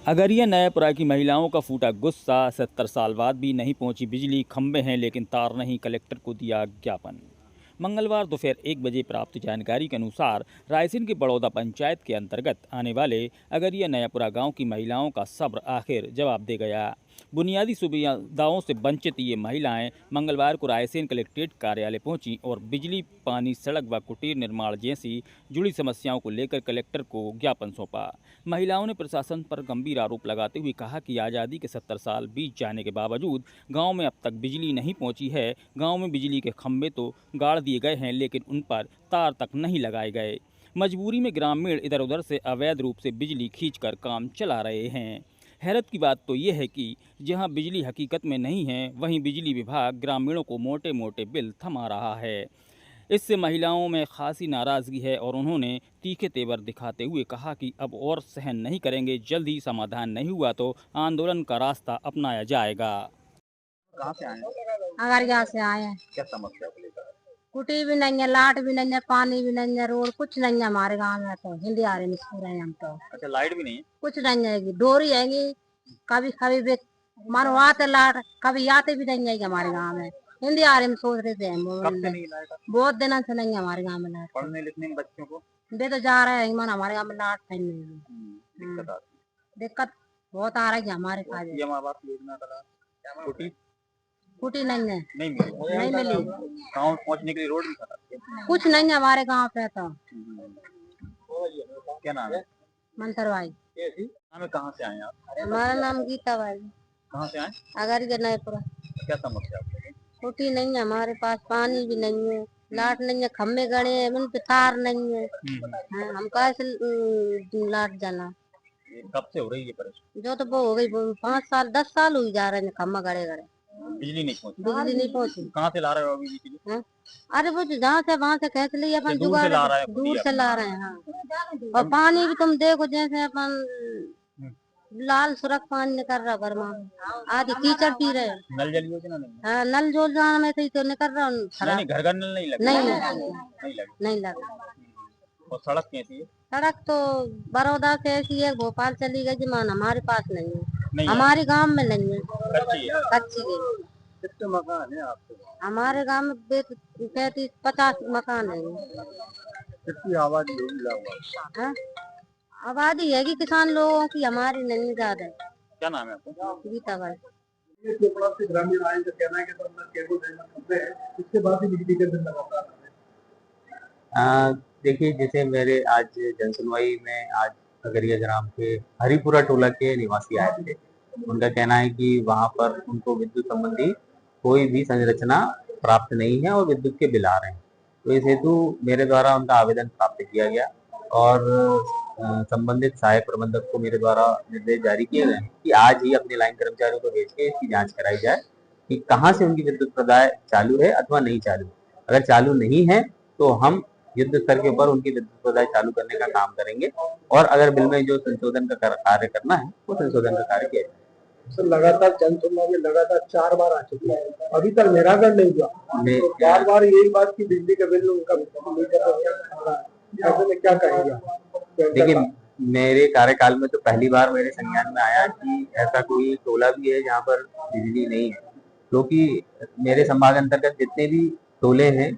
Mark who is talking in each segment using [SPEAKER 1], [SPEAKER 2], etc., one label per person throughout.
[SPEAKER 1] अगरिया नयापुरा की महिलाओं का फूटा गुस्सा। 70 साल बाद भी नहीं पहुंची बिजली, खंबे हैं लेकिन तार नहीं, कलेक्टर को दिया ज्ञापन। मंगलवार दोपहर 1 बजे प्राप्त जानकारी के अनुसार रायसेन के बड़ौदा पंचायत के अंतर्गत आने वाले अगरिया नयापुरा गांव की महिलाओं का सब्र आखिर जवाब दे गया। बुनियादी सुविधाओं से वंचित ये महिलाएं मंगलवार को रायसेन कलेक्ट्रेट कार्यालय पहुंची और बिजली, पानी, सड़क व कुटीर निर्माण जैसी जुड़ी समस्याओं को लेकर कलेक्टर को ज्ञापन सौंपा। महिलाओं ने प्रशासन पर गंभीर आरोप लगाते हुए कहा कि आज़ादी के 70 साल बीत जाने के बावजूद गांव में अब तक बिजली नहीं पहुंची है। गांव में बिजली के खंभे तो गाड़ दिए गए हैं लेकिन उन पर तार तक नहीं लगाए गए। मजबूरी में ग्रामीण इधर उधर से अवैध रूप से बिजली खींचकर काम चला रहे हैं। हैरत की बात तो ये है कि जहां बिजली हकीकत में नहीं है, वहीं बिजली विभाग ग्रामीणों को मोटे मोटे बिल थमा रहा है। इससे महिलाओं में खासी नाराज़गी है और उन्होंने तीखे तेवर दिखाते हुए कहा कि अब और सहन नहीं करेंगे, जल्द ही समाधान नहीं हुआ तो आंदोलन का रास्ता अपनाया जाएगा।
[SPEAKER 2] कहाँ से आए हैं?
[SPEAKER 3] अगरिया से आए हैं।
[SPEAKER 2] क्या समस्या को लेकर?
[SPEAKER 3] कुटी भी नहीं है, लाइट भी नहीं है, पानी भी नहीं है, रोड कुछ नहीं है हमारे गांव में। तो हिंदी आ रही है हम तो।
[SPEAKER 2] अच्छा, लाइट भी नहीं है?
[SPEAKER 3] कुछ नहीं है, डोरी है कभी कभी भी मानो आते लाइट, कभी आते भी नहीं है हमारे गांव में। हिंदी आ रही में सोच रहे थे हम।
[SPEAKER 2] कब से नहीं लाइट?
[SPEAKER 3] बहुत दिनों से नहीं है हमारे गांव में लाइट।
[SPEAKER 2] पढ़ने लिखने में बच्चों को
[SPEAKER 3] दे तो जा रहे हैं, मन हमारे गांव में लाइट नहीं है।
[SPEAKER 2] दिक्कत आती
[SPEAKER 3] दिक्कत बहुत आ रही है हमारे पास।
[SPEAKER 2] है। ये माँ बाप योजना का लाभ कुटी
[SPEAKER 3] कुटी नहीं है,
[SPEAKER 2] नहीं मिली।
[SPEAKER 3] नहीं मिली।
[SPEAKER 2] गाँव पहुँचने के लिए रोड भी खराब है।
[SPEAKER 3] कुछ नहीं है हमारे गांव पे तो।
[SPEAKER 2] क्या नाम है?
[SPEAKER 3] मंथर भाई।
[SPEAKER 2] नाम है, कहाँ से आए आप?
[SPEAKER 3] हमारा नाम गीता भाई।
[SPEAKER 2] कहाँ से आए?
[SPEAKER 3] अगरिया नयापुरा।
[SPEAKER 2] क्या समस्या है?
[SPEAKER 3] कुटी नहीं है हमारे पास, पानी भी नहीं है, लाइट नहीं है, खम्भे गड़े हैं, उन पे तार नहीं है। हाँ, हम कैसे लाइट जला?
[SPEAKER 2] कब से हो रही है परेशानी?
[SPEAKER 3] जो तो वो हो गई, 5 साल 10 साल हुई जा रहे हैं खम्भा गड़े गड़े।
[SPEAKER 2] बिजली नहीं पहुँची?
[SPEAKER 3] बिजली नहीं पहुंची।
[SPEAKER 2] कहाँ से ला रहे हो अभी बिजली?
[SPEAKER 3] हाँ? अरे वो जहाँ से वहाँ से खेच लिए अपन,
[SPEAKER 2] दूर से ला रहा है?
[SPEAKER 3] दूर से ला रहे हैं। हाँ। और पानी भी तुम देखो, जैसे अपन लाल सुरख पानी निकल रहा घर में, आधी कीचड़ पी रहे हैं।
[SPEAKER 2] नल जल योजना नहीं?
[SPEAKER 3] हाँ, नल योजना में से ही तो निकल रहा हूँ।
[SPEAKER 2] नहीं, घर घर नल नहीं लगा?
[SPEAKER 3] नहीं
[SPEAKER 2] लगा?
[SPEAKER 3] नहीं लगा।
[SPEAKER 2] और सड़क कैसी है?
[SPEAKER 3] सड़क तो बड़ौदा से ऐसी है, भोपाल चली गई जी, मान हमारे पास नहीं
[SPEAKER 2] नहीं
[SPEAKER 3] है। हमारे गांव में नहीं है,
[SPEAKER 2] कच्ची है?
[SPEAKER 3] कच्ची है।
[SPEAKER 2] कितने मकान है आपके?
[SPEAKER 3] हमारे गांव में 35-50 मकान है।
[SPEAKER 2] कितनी आबादी होगी?
[SPEAKER 3] हाँ? आबादी है कि किसान लोगों की, हमारी नहीं ज्यादा है।
[SPEAKER 2] क्या नाम है आपका?
[SPEAKER 3] गीता भाई।
[SPEAKER 2] ग्रामीण आए तो कहना है कि इसके बाद ही बिजली के बिल लगातार। देखिए, जैसे मेरे आज जनसुनवाई में आज अगरिया ग्राम के हरिपुरा टोला के निवासी आए थे। उनका कहना है कि वहां पर उनको विद्युत संबंधी कोई भी संरचना प्राप्त नहीं है और विद्युत के बिल आ रहे हैं। तो इस हेतु मेरे द्वारा उनका आवेदन प्राप्त किया गया और संबंधित सहायक प्रबंधक को मेरे द्वारा निर्देश जारी किए गए कि आज ही अपने लाइन कर्मचारियों को भेज के इसकी जांच कराई जाए कि कहाँ से उनकी विद्युत प्रदाय चालू है अथवा नहीं चालू। अगर चालू नहीं है तो हम युद्ध स्तर के ऊपर उनकी विद्युत प्रदाय चालू करने का काम करेंगे और अगर बिल में जो संशोधन का कार्य करना है वो संशोधन का कार्य किया जाए।
[SPEAKER 4] सर, लगातार जनसुनवाई लगातार 4 बार आ चुकी है, अभी तक निराकरण नहीं हुआ। बार बार यही बात की बिजली का बिल उनका नहीं कर रहा है, ऐसे में क्या कहेंगे?
[SPEAKER 2] देखिए, मेरे कार्यकाल में तो पहली बार मेरे संज्ञान में आया कि ऐसा कोई टोला भी है जहाँ पर बिजली नहीं है, क्योंकि मेरे संभाग अंतर्गत जितने भी टोले हैं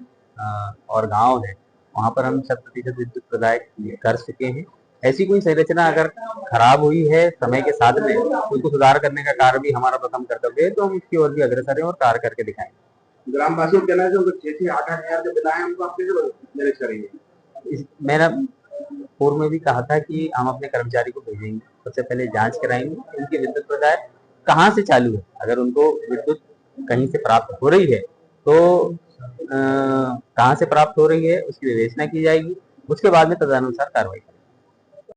[SPEAKER 2] और गांव हैं वहाँ पर हम 100% विद्युत प्रदाय कर चुके हैं। ऐसी कोई संरचना अगर खराब हुई है समय के साथ में, उसको सुधार करने का कार्य भी हमारा प्रथम कर्तव्य है, तो हम उसकी ओर भी अग्रसर हैं और कार्य करके दिखाएंगे।
[SPEAKER 4] ग्रामवासियों को कहना है जो 6-8 हजार जो बिल आए उनको आप कैसे मैनेज करेंगे?
[SPEAKER 2] मैंने पूर्व में भी कहा था कि हम अपने कर्मचारी को भेजेंगे, सबसे पहले जांच कराएंगे उनकी विद्युत प्रदाय कहाँ से चालू है। अगर उनको विद्युत कहीं से प्राप्त हो रही है तो कहाँ से प्राप्त हो रही है उसकी विवेचना की जाएगी, उसके बाद में तदनुसार कार्रवाई करेंगे।